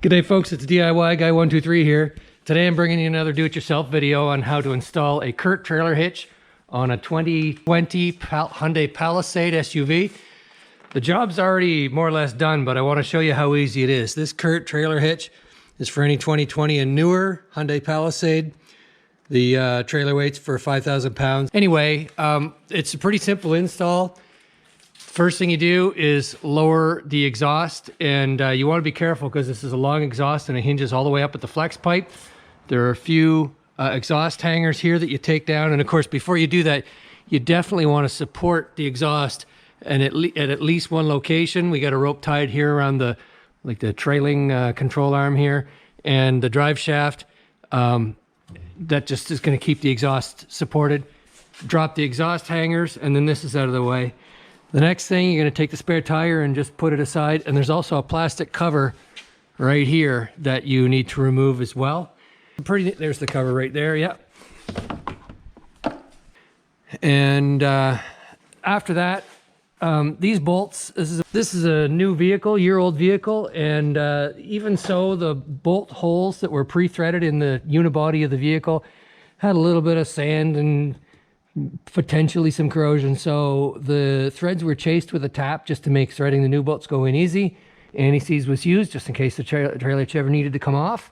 G'day folks, it's DIY Guy 123 here. Today I'm bringing you another do-it-yourself video on how to install a Curt trailer hitch on a 2020 Hyundai Palisade SUV. The job's already more or less done, but I want to show you how easy it is. This Curt trailer hitch is for any 2020 and newer Hyundai Palisade. The trailer weight's for 5,000 pounds. Anyway, it's a pretty simple install. First thing you do is lower the exhaust, and you want to be careful because this is a long exhaust and it hinges all the way up at the flex pipe. There are a few exhaust hangers here that you take down, and of course before you do that you definitely want to support the exhaust and at least one location. We got a rope tied here around the trailing control arm here and the drive shaft. That just is going to keep the exhaust supported. Drop the exhaust hangers, and then this is out of the way. The next thing, you're going to take the spare tire and just put it aside. And there's also a plastic cover right here that you need to remove as well. There's the cover right there, yeah. And after that, these bolts, this is a new vehicle, year-old vehicle, and even so, the bolt holes that were pre-threaded in the unibody of the vehicle had a little bit of sand and potentially some corrosion, so the threads were chased with a tap just to make threading the new bolts go in easy. Anti-seize was used just in case the trailer hitch ever needed to come off,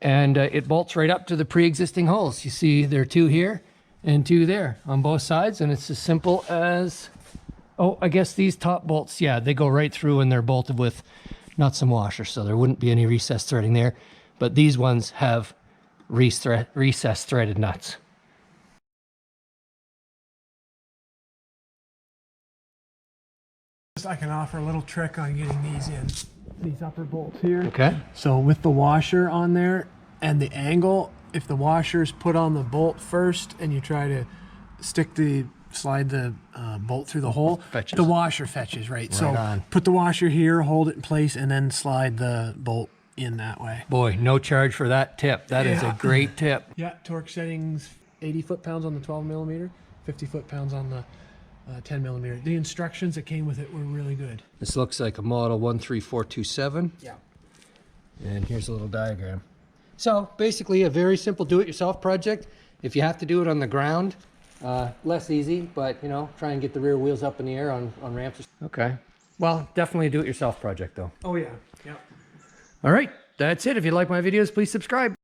and it bolts right up to the pre-existing holes. You see there are two here and two there on both sides, and it's as simple as, oh, I guess these top bolts, yeah, they go right through and they're bolted with nuts and washers, so there wouldn't be any recessed threading there, but these ones have recessed threaded nuts. I can offer a little trick on getting these in, these upper bolts here. Okay. So with the washer on there and the angle, if the washer is put on the bolt first and you try to slide the bolt through the hole, the washer fetches, right? So on. Put the washer here, hold it in place, and then slide the bolt in that way. Boy, no charge for that tip. That is a great tip. Yeah, torque settings, 80 foot-pounds on the 12 millimeter, 50 foot-pounds on the 10 millimeter. The instructions that came with it were really good. This looks like a model 13427. Yeah. And here's a little diagram. So basically a very simple do-it-yourself project. If you have to do it on the ground, less easy, but you know, try and get the rear wheels up in the air on ramps. Okay. Well, definitely a do-it-yourself project though. Oh yeah. Yeah. All right. That's it. If you like my videos, please subscribe.